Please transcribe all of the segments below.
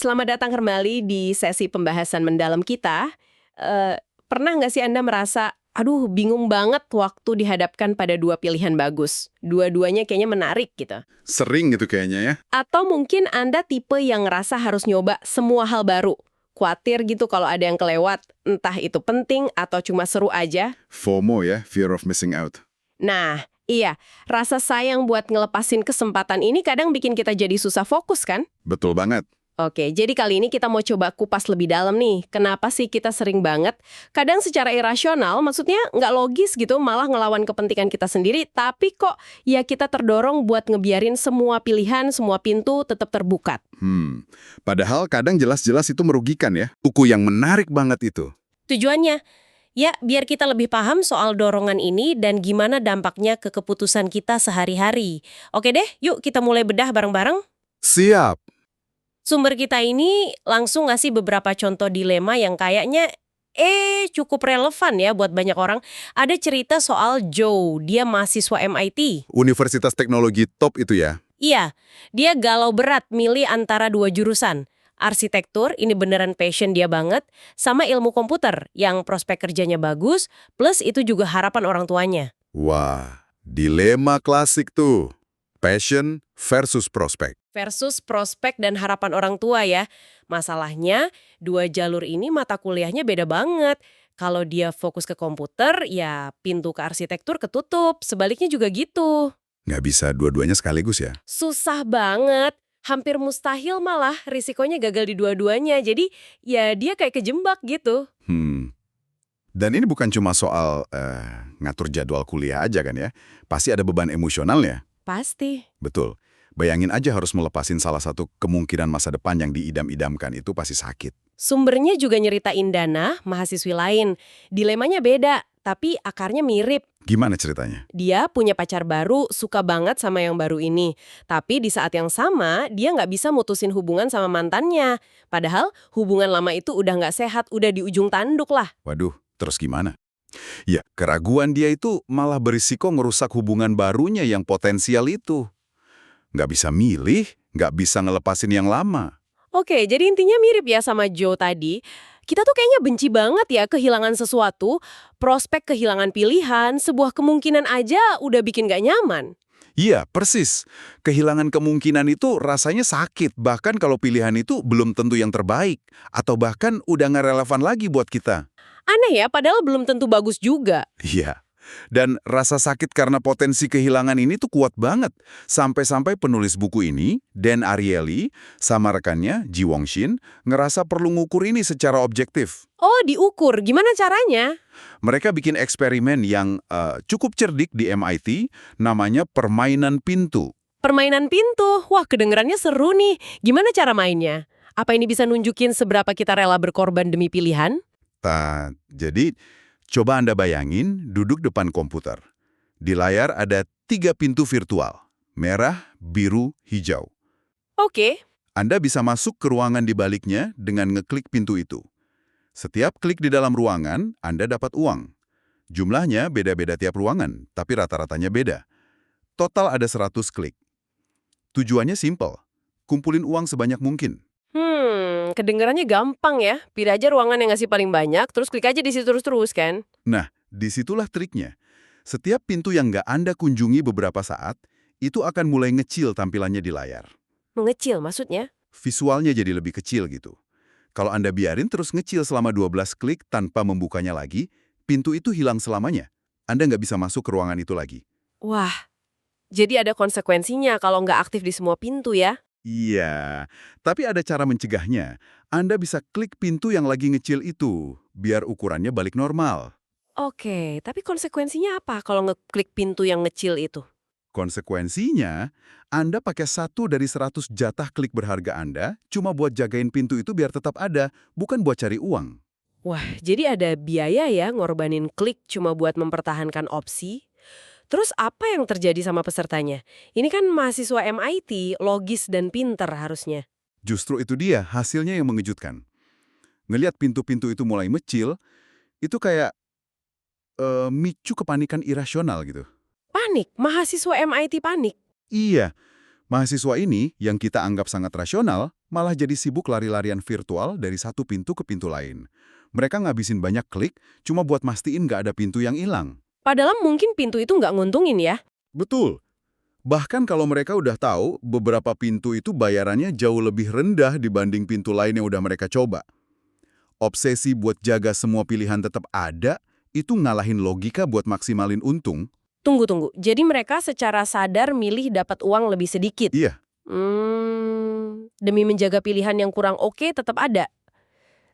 Selamat datang kembali di sesi pembahasan mendalam kita. Pernah nggak sih Anda merasa, aduh bingung banget waktu dihadapkan pada dua pilihan bagus. Dua-duanya kayaknya menarik gitu. Sering gitu kayaknya ya. Atau mungkin Anda tipe yang ngerasa harus nyoba semua hal baru. Khawatir gitu kalau ada yang kelewat, entah itu penting atau cuma seru aja. FOMO ya, fear of missing out. Nah, iya, rasa sayang buat ngelepasin kesempatan ini kadang bikin kita jadi susah fokus kan? Betul banget. Oke, jadi kali ini kita mau coba kupas lebih dalam nih. Kenapa sih kita sering banget, kadang secara irasional, maksudnya nggak logis gitu, malah ngelawan kepentingan kita sendiri, tapi kok ya kita terdorong buat ngebiarin semua pilihan, semua pintu tetap terbuka. Padahal kadang jelas-jelas itu merugikan ya. Buku yang menarik banget itu. Tujuannya, ya biar kita lebih paham soal dorongan ini dan gimana dampaknya ke keputusan kita sehari-hari. Oke deh, yuk kita mulai bedah bareng-bareng. Siap. Sumber kita ini langsung ngasih beberapa contoh dilema yang kayaknya cukup relevan ya buat banyak orang. Ada cerita soal Joe, dia mahasiswa MIT. Universitas teknologi top itu ya. Iya, dia galau berat milih antara dua jurusan. Arsitektur, ini beneran passion dia banget, sama ilmu komputer yang prospek kerjanya bagus, plus itu juga harapan orang tuanya. Wah, dilema klasik tuh. Passion versus prospek. Versus prospek dan harapan orang tua ya. Masalahnya, dua jalur ini mata kuliahnya beda banget. Kalau dia fokus ke komputer, ya pintu ke arsitektur ketutup. Sebaliknya juga gitu. Nggak bisa dua-duanya sekaligus ya. Susah banget. Hampir mustahil malah, risikonya gagal di dua-duanya. Jadi, ya dia kayak kejebak gitu. Dan ini bukan cuma soal ngatur jadwal kuliah aja kan ya. Pasti ada beban emosionalnya. Pasti. Betul. Bayangin aja harus melepasin salah satu kemungkinan masa depan yang diidam-idamkan itu pasti sakit. Sumbernya juga nyeritain Dana, mahasiswi lain. Dilemanya beda, tapi akarnya mirip. Gimana ceritanya? Dia punya pacar baru, suka banget sama yang baru ini. Tapi di saat yang sama, dia nggak bisa mutusin hubungan sama mantannya. Padahal hubungan lama itu udah nggak sehat, udah di ujung tanduk lah. Waduh, terus gimana? Ya, keraguan dia itu malah berisiko ngerusak hubungan barunya yang potensial itu. Nggak bisa milih, nggak bisa ngelepasin yang lama. Oke, jadi intinya mirip ya sama Joe tadi. Kita tuh kayaknya benci banget ya kehilangan sesuatu, prospek kehilangan pilihan, sebuah kemungkinan aja udah bikin gak nyaman. Iya, persis. Kehilangan kemungkinan itu rasanya sakit, bahkan kalau pilihan itu belum tentu yang terbaik, atau bahkan udah nggak relevan lagi buat kita. Aneh ya, padahal belum tentu bagus juga. Iya. Dan rasa sakit karena potensi kehilangan ini tuh kuat banget. Sampai-sampai penulis buku ini, Dan Ariely, sama rekannya, Ji Wongshin, ngerasa perlu ngukur ini secara objektif. Oh, diukur. Gimana caranya? Mereka bikin eksperimen yang cukup cerdik di MIT, namanya permainan pintu. Permainan pintu. Wah, kedengerannya seru nih. Gimana cara mainnya? Apa ini bisa nunjukin seberapa kita rela berkorban demi pilihan? Jadi, coba Anda bayangin duduk depan komputer. Di layar ada 3 pintu virtual, merah, biru, hijau. Oke. Anda bisa masuk ke ruangan di baliknya dengan ngeklik pintu itu. Setiap klik di dalam ruangan, Anda dapat uang. Jumlahnya beda-beda tiap ruangan, tapi rata-ratanya beda. Total ada 100 klik. Tujuannya simpel, kumpulin uang sebanyak mungkin. Kedengerannya gampang ya. Pilih aja ruangan yang ngasih paling banyak, terus klik aja di situ terus-terus kan? Nah, disitulah triknya. Setiap pintu yang nggak Anda kunjungi beberapa saat, itu akan mulai ngecil tampilannya di layar. Mengecil maksudnya? Visualnya jadi lebih kecil gitu. Kalau Anda biarin terus ngecil selama 12 klik tanpa membukanya lagi, pintu itu hilang selamanya. Anda nggak bisa masuk ke ruangan itu lagi. Wah, jadi ada konsekuensinya kalau nggak aktif di semua pintu ya? Iya, tapi ada cara mencegahnya. Anda bisa klik pintu yang lagi ngecil itu, biar ukurannya balik normal. Oke, tapi konsekuensinya apa kalau ngeklik pintu yang ngecil itu? Konsekuensinya, Anda pakai 1 dari 100 jatah klik berharga Anda cuma buat jagain pintu itu biar tetap ada, bukan buat cari uang. Wah, jadi ada biaya ya ngorbanin klik cuma buat mempertahankan opsi? Terus apa yang terjadi sama pesertanya? Ini kan mahasiswa MIT, logis dan pinter harusnya. Justru itu dia hasilnya yang mengejutkan. Ngelihat pintu-pintu itu mulai mecil, itu kayak micu kepanikan irasional gitu. Panik, mahasiswa MIT panik. Iya, Mahasiswa ini yang kita anggap sangat rasional malah jadi sibuk lari-larian virtual dari satu pintu ke pintu lain. Mereka ngabisin banyak klik cuma buat mastiin nggak ada pintu yang hilang. Padahal mungkin pintu itu nggak nguntungin ya. Betul. Bahkan kalau mereka udah tahu beberapa pintu itu bayarannya jauh lebih rendah dibanding pintu lain yang udah mereka coba. Obsesi buat jaga semua pilihan tetap ada, itu ngalahin logika buat maksimalin untung. Tunggu. Jadi mereka secara sadar milih dapat uang lebih sedikit. Iya, Demi menjaga pilihan yang kurang oke tetap ada.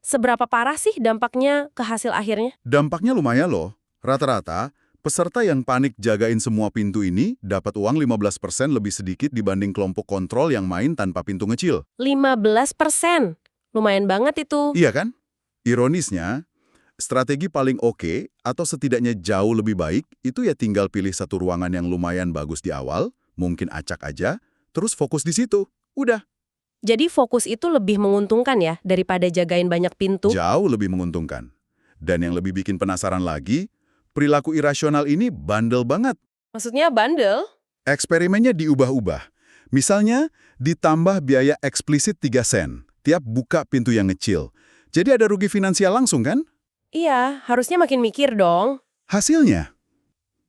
Seberapa parah sih dampaknya ke hasil akhirnya? dampaknya lumayan loh. Rata-rata, peserta yang panik jagain semua pintu ini dapat uang 15% lebih sedikit dibanding kelompok kontrol yang main tanpa pintu ngecil. 15%. Lumayan banget itu. Iya kan? Ironisnya, strategi paling oke atau setidaknya jauh lebih baik itu ya tinggal pilih satu ruangan yang lumayan bagus di awal, mungkin acak aja, terus fokus di situ. Udah, Jadi fokus itu lebih menguntungkan ya daripada jagain banyak pintu? jauh lebih menguntungkan. Dan yang lebih bikin penasaran lagi, perilaku irasional ini bandel banget. Maksudnya bandel? Eksperimennya diubah-ubah. Misalnya, ditambah biaya eksplisit 3 sen tiap buka pintu yang ngecil. Jadi ada rugi finansial langsung kan? Iya, harusnya makin mikir dong. Hasilnya,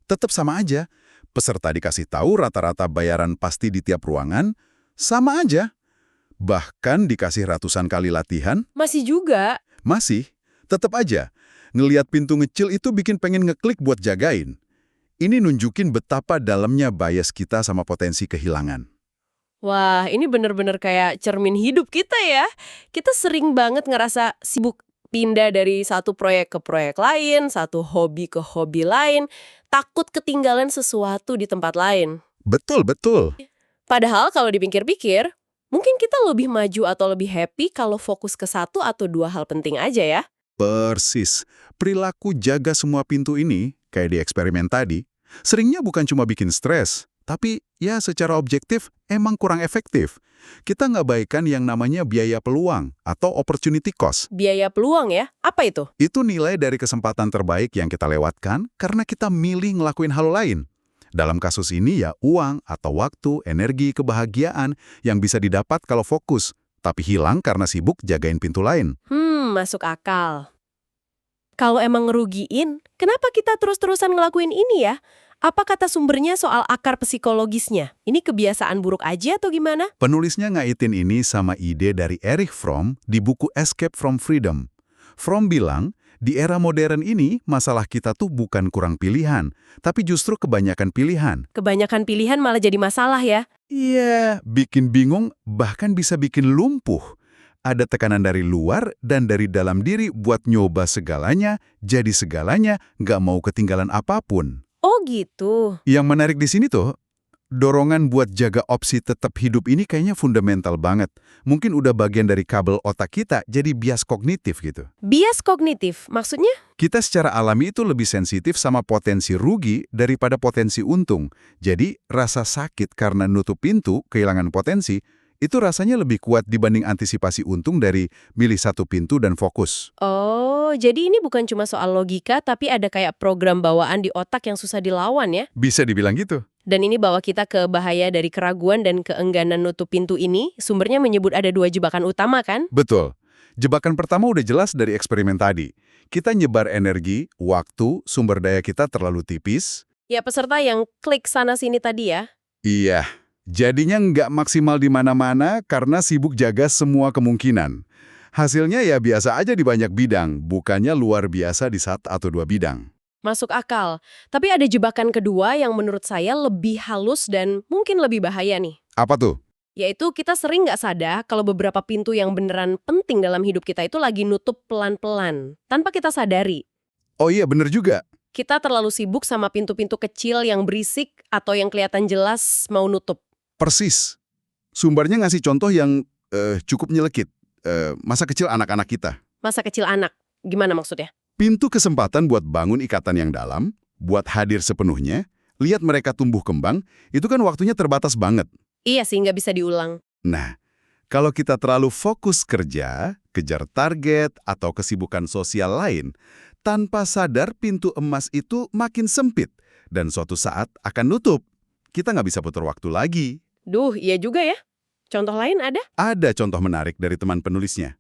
tetap sama aja. Peserta dikasih tahu rata-rata bayaran pasti di tiap ruangan, sama aja. Bahkan dikasih ratusan kali latihan, Masih juga. masih, tetap aja. Ngeliat pintu ngecil itu bikin pengen ngeklik buat jagain. Ini nunjukin betapa dalamnya bias kita sama potensi kehilangan. Wah, ini bener-bener kayak cermin hidup kita ya. Kita sering banget ngerasa sibuk pindah dari satu proyek ke proyek lain, satu hobi ke hobi lain, takut ketinggalan sesuatu di tempat lain. Betul, betul. Padahal kalau dipikir-pikir, mungkin kita lebih maju atau lebih happy kalau fokus ke satu atau dua hal penting aja ya. Persis. Perilaku jaga semua pintu ini, kayak di eksperimen tadi, seringnya bukan cuma bikin stres, tapi ya secara objektif emang kurang efektif. Kita ngabaikan yang namanya biaya peluang atau opportunity cost. Biaya peluang ya, apa itu? Itu nilai dari kesempatan terbaik yang kita lewatkan karena kita milih ngelakuin hal lain. Dalam kasus ini ya uang atau waktu, energi, kebahagiaan yang bisa didapat kalau fokus, tapi hilang karena sibuk jagain pintu lain. Masuk akal. Kalau emang ngerugiin, kenapa kita terus-terusan ngelakuin ini ya? Apa kata sumbernya soal akar psikologisnya? Ini kebiasaan buruk aja atau gimana? Penulisnya ngaitin ini sama ide dari Erich Fromm di buku Escape from Freedom. Fromm bilang, di era modern ini masalah kita tuh bukan kurang pilihan, tapi justru kebanyakan pilihan. Kebanyakan pilihan malah jadi masalah ya. Iya, bikin bingung bahkan bisa bikin lumpuh. Ada tekanan dari luar dan dari dalam diri buat nyoba segalanya, jadi segalanya, nggak mau ketinggalan apapun. Oh gitu. Yang menarik di sini tuh, dorongan buat jaga opsi tetap hidup ini kayaknya fundamental banget. Mungkin udah bagian dari kabel otak kita jadi bias kognitif gitu. Bias kognitif, maksudnya? Kita secara alami itu lebih sensitif sama potensi rugi daripada potensi untung. Jadi, rasa sakit karena nutup pintu, kehilangan potensi, itu rasanya lebih kuat dibanding antisipasi untung dari milih satu pintu dan fokus. Oh, jadi ini bukan cuma soal logika, tapi ada kayak program bawaan di otak yang susah dilawan ya? Bisa dibilang gitu. Dan ini bawa kita ke bahaya dari keraguan dan keengganan nutup pintu ini. Sumbernya menyebut ada 2 jebakan utama kan? Betul. Jebakan pertama udah jelas dari eksperimen tadi. Kita nyebar energi, waktu, sumber daya kita terlalu tipis. Ya peserta yang klik sana-sini tadi ya. Iya, jadinya nggak maksimal di mana-mana karena sibuk jaga semua kemungkinan. Hasilnya ya biasa aja di banyak bidang, bukannya luar biasa di 1 atau 2 bidang. Masuk akal. Tapi ada jebakan kedua yang menurut saya lebih halus dan mungkin lebih bahaya nih. Apa tuh? Yaitu kita sering nggak sadar kalau beberapa pintu yang beneran penting dalam hidup kita itu lagi nutup pelan-pelan, tanpa kita sadari. Oh iya, bener juga. Kita terlalu sibuk sama pintu-pintu kecil yang berisik atau yang kelihatan jelas mau nutup. Persis. Sumbernya ngasih contoh yang cukup nyelekit. Masa kecil anak-anak kita. Masa kecil anak, gimana maksudnya? Pintu kesempatan buat bangun ikatan yang dalam, buat hadir sepenuhnya, lihat mereka tumbuh kembang, itu kan waktunya terbatas banget. Iya sih, nggak bisa diulang. Nah, kalau kita terlalu fokus kerja, kejar target, atau kesibukan sosial lain, tanpa sadar pintu emas itu makin sempit, dan suatu saat akan nutup. Kita nggak bisa putar waktu lagi. Duh, iya juga ya. Contoh lain ada? Ada contoh menarik dari teman penulisnya.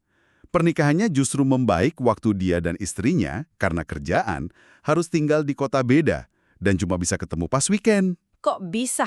Pernikahannya justru membaik waktu dia dan istrinya, karena kerjaan, harus tinggal di kota beda dan cuma bisa ketemu pas weekend. Kok bisa?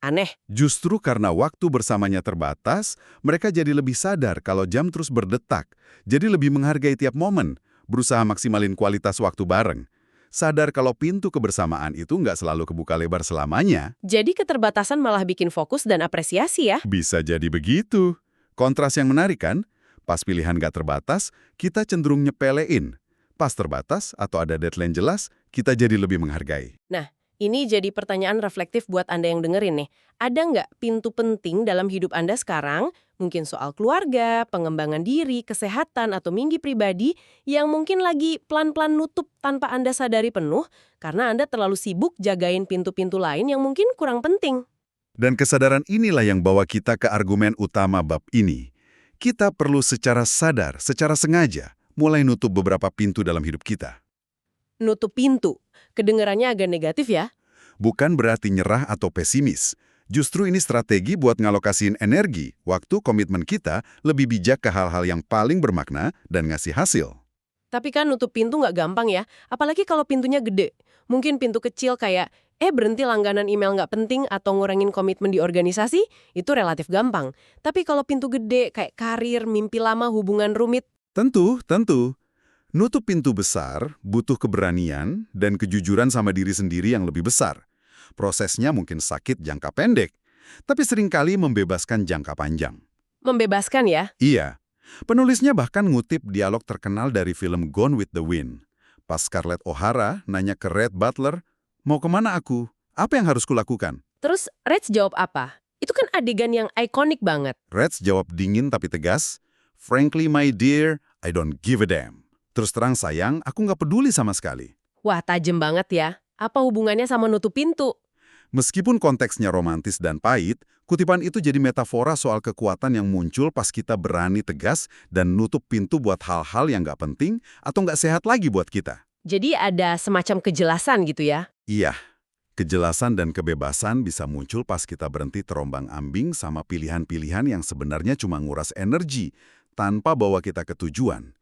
Aneh. Justru karena waktu bersamanya terbatas, mereka jadi lebih sadar kalau jam terus berdetak, jadi lebih menghargai tiap momen, berusaha maksimalin kualitas waktu bareng. Sadar kalau pintu kebersamaan itu nggak selalu kebuka lebar selamanya. Jadi keterbatasan malah bikin fokus dan apresiasi ya? Bisa jadi begitu. Kontras yang menarik kan? Pas pilihan nggak terbatas, kita cenderung nyepelein. Pas terbatas atau ada deadline jelas, kita jadi lebih menghargai. Nah, ini jadi pertanyaan reflektif buat Anda yang dengerin nih. Ada nggak pintu penting dalam hidup Anda sekarang, mungkin soal keluarga, pengembangan diri, kesehatan, atau minggi pribadi, yang mungkin lagi pelan-pelan nutup tanpa Anda sadari penuh, karena Anda terlalu sibuk jagain pintu-pintu lain yang mungkin kurang penting? Dan kesadaran inilah yang bawa kita ke argumen utama bab ini. Kita perlu secara sadar, secara sengaja, mulai nutup beberapa pintu dalam hidup kita. Nutup pintu. Kedengarannya agak negatif ya? Bukan berarti nyerah atau pesimis. Justru ini strategi buat ngalokasiin energi, waktu komitmen kita lebih bijak ke hal-hal yang paling bermakna dan ngasih hasil. Tapi kan nutup pintu nggak gampang ya, apalagi kalau pintunya gede. Mungkin pintu kecil kayak, berhenti langganan email nggak penting atau ngurangin komitmen di organisasi, itu relatif gampang. Tapi kalau pintu gede kayak karir, mimpi lama, hubungan rumit, Tentu. Nutup pintu besar butuh keberanian dan kejujuran sama diri sendiri yang lebih besar. Prosesnya mungkin sakit jangka pendek, tapi seringkali membebaskan jangka panjang. membebaskan ya. Iya, penulisnya bahkan ngutip dialog terkenal dari film Gone with the Wind. Pas Scarlett O'Hara nanya ke Red Butler, mau kemana aku? Apa yang harus kulakukan? Terus Reds jawab apa? Itu kan adegan yang ikonik banget. Red jawab dingin tapi tegas, Frankly my dear, I don't give a damn. Terus terang sayang, aku nggak peduli sama sekali. Wah, tajam banget ya. Apa hubungannya sama nutup pintu? Meskipun konteksnya romantis dan pahit, kutipan itu jadi metafora soal kekuatan yang muncul pas kita berani tegas dan nutup pintu buat hal-hal yang nggak penting atau nggak sehat lagi buat kita. Jadi ada semacam kejelasan gitu ya. Iya, kejelasan dan kebebasan bisa muncul pas kita berhenti terombang-ambing sama pilihan-pilihan yang sebenarnya cuma nguras energi tanpa bawa kita ke tujuan.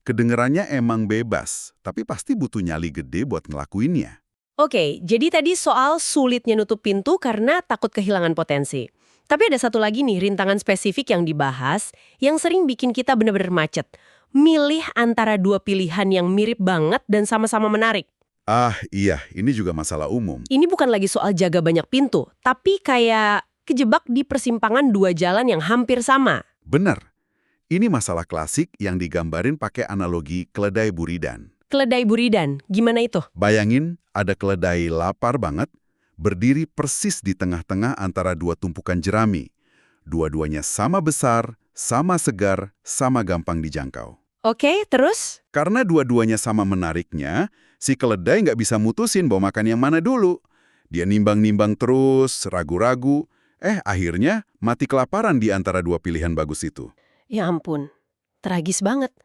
Kedengerannya emang bebas, tapi pasti butuh nyali gede buat ngelakuinnya. Oke, jadi tadi soal sulitnya nutup pintu karena takut kehilangan potensi. Tapi ada satu lagi nih, rintangan spesifik yang dibahas, yang sering bikin kita benar-benar macet. Milih antara dua pilihan yang mirip banget dan sama-sama menarik. Ah iya, ini juga masalah umum. Ini bukan lagi soal jaga banyak pintu, tapi kayak kejebak di persimpangan dua jalan yang hampir sama. Benar, ini masalah klasik yang digambarin pakai analogi keledai buridan. Keledai buridan, gimana itu? Bayangin ada keledai lapar banget, berdiri persis di tengah-tengah antara dua tumpukan jerami. Dua-duanya sama besar, sama segar, sama gampang dijangkau. Oke, terus? Karena dua-duanya sama menariknya, si keledai nggak bisa mutusin mau makan yang mana dulu. Dia nimbang-nimbang terus, ragu-ragu. Akhirnya mati kelaparan di antara dua pilihan bagus itu. Ya ampun, tragis banget.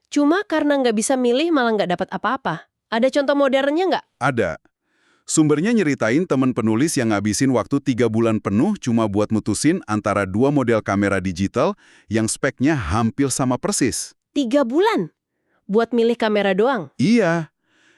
Cuma karena nggak bisa milih malah nggak dapat apa-apa. Ada contoh modernnya nggak? Ada. Sumbernya nyeritain teman penulis yang ngabisin waktu 3 bulan penuh cuma buat mutusin antara dua model kamera digital yang speknya hampir sama persis. 3 bulan? Buat milih kamera doang? Iya.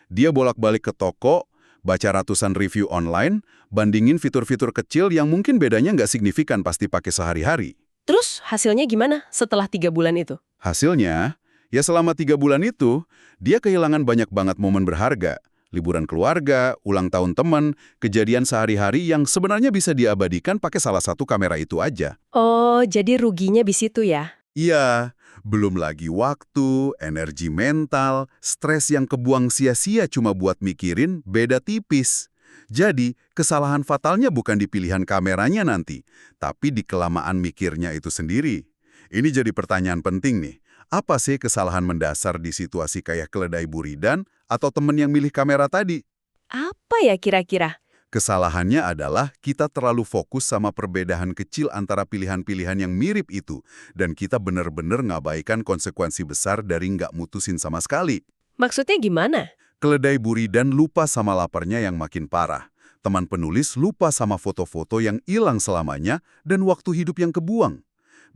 Dia bolak-balik ke toko, baca ratusan review online, bandingin fitur-fitur kecil yang mungkin bedanya nggak signifikan pas dipakai sehari-hari. Terus hasilnya gimana setelah 3 bulan itu? Hasilnya, ya selama 3 bulan itu, dia kehilangan banyak banget momen berharga. Liburan keluarga, ulang tahun teman, kejadian sehari-hari yang sebenarnya bisa diabadikan pakai salah satu kamera itu aja. Oh, jadi ruginya di situ ya? Iya, belum lagi waktu, energi mental, stres yang kebuang sia-sia cuma buat mikirin beda tipis. Jadi, kesalahan fatalnya bukan di pilihan kameranya nanti, tapi di kelamaan mikirnya itu sendiri. Ini jadi pertanyaan penting nih. Apa sih kesalahan mendasar di situasi kayak keledai buridan atau temen yang milih kamera tadi? Apa ya kira-kira? Kesalahannya adalah kita terlalu fokus sama perbedaan kecil antara pilihan-pilihan yang mirip itu, dan kita benar-benar ngabaikan konsekuensi besar dari nggak mutusin sama sekali. Maksudnya gimana? Keledai buridan lupa sama laparnya yang makin parah. teman penulis lupa sama foto-foto yang hilang selamanya dan waktu hidup yang kebuang.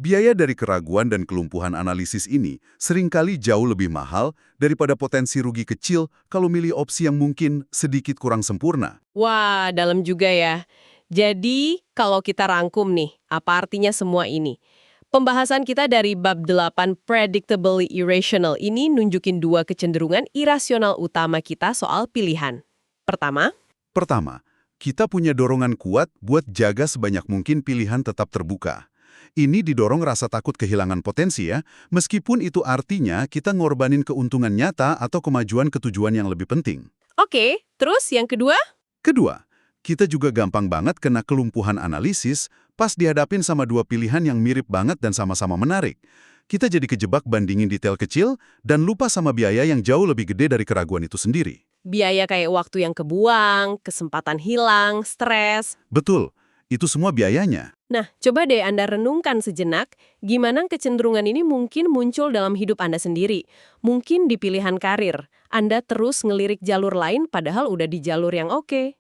Biaya dari keraguan dan kelumpuhan analisis ini seringkali jauh lebih mahal daripada potensi rugi kecil kalau milih opsi yang mungkin sedikit kurang sempurna. Wah, dalam juga ya. Jadi, kalau kita rangkum nih, apa artinya semua ini? Pembahasan kita dari bab 8 Predictably Irrational ini nunjukin dua kecenderungan irasional utama kita soal pilihan. Pertama, Kita punya dorongan kuat buat jaga sebanyak mungkin pilihan tetap terbuka. Ini didorong rasa takut kehilangan potensi ya, meskipun itu artinya kita ngorbanin keuntungan nyata atau kemajuan ke tujuan yang lebih penting. oke, terus yang kedua? Kedua, kita juga gampang banget kena kelumpuhan analisis pas dihadapin sama dua pilihan yang mirip banget dan sama-sama menarik. Kita jadi kejebak bandingin detail kecil dan lupa sama biaya yang jauh lebih gede dari keraguan itu sendiri. Biaya kayak waktu yang kebuang, kesempatan hilang, stres. Betul, itu semua biayanya. Nah, coba deh Anda renungkan sejenak, gimana kecenderungan ini mungkin muncul dalam hidup Anda sendiri. Mungkin di pilihan karir, Anda terus ngelirik jalur lain padahal udah di jalur yang oke.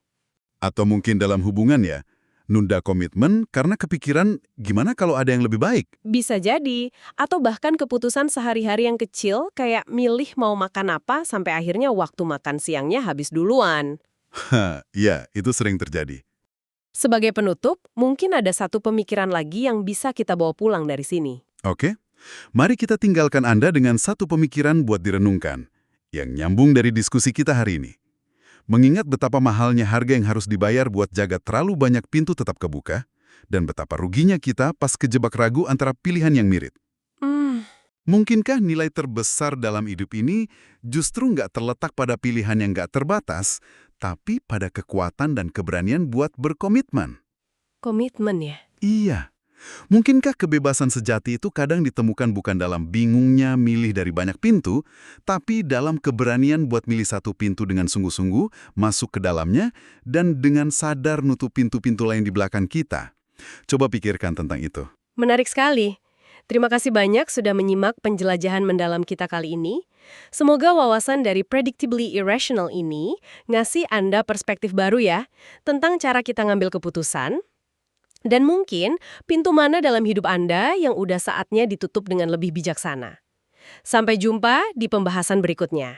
Atau mungkin dalam hubungan ya, nunda komitmen karena kepikiran gimana kalau ada yang lebih baik. Bisa jadi, atau bahkan keputusan sehari-hari yang kecil kayak milih mau makan apa sampai akhirnya waktu makan siangnya habis duluan. Ya, itu sering terjadi. Sebagai penutup, mungkin ada satu pemikiran lagi yang bisa kita bawa pulang dari sini. Oke, mari kita tinggalkan Anda dengan satu pemikiran buat direnungkan, yang nyambung dari diskusi kita hari ini. Mengingat betapa mahalnya harga yang harus dibayar buat jaga terlalu banyak pintu tetap kebuka, dan betapa ruginya kita pas kejebak ragu antara pilihan yang mirip. Mungkinkah nilai terbesar dalam hidup ini justru nggak terletak pada pilihan yang nggak terbatas, tapi pada kekuatan dan keberanian buat berkomitmen? Komitmen ya? Iya. Mungkinkah kebebasan sejati itu kadang ditemukan bukan dalam bingungnya milih dari banyak pintu, tapi dalam keberanian buat milih satu pintu dengan sungguh-sungguh, masuk ke dalamnya, dan dengan sadar nutup pintu-pintu lain di belakang kita? Coba pikirkan tentang itu. Menarik sekali. Terima kasih banyak sudah menyimak penjelajahan mendalam kita kali ini. Semoga wawasan dari Predictably Irrational ini ngasih Anda perspektif baru ya, tentang cara kita ngambil keputusan, dan mungkin pintu mana dalam hidup Anda yang udah saatnya ditutup dengan lebih bijaksana. Sampai jumpa di pembahasan berikutnya.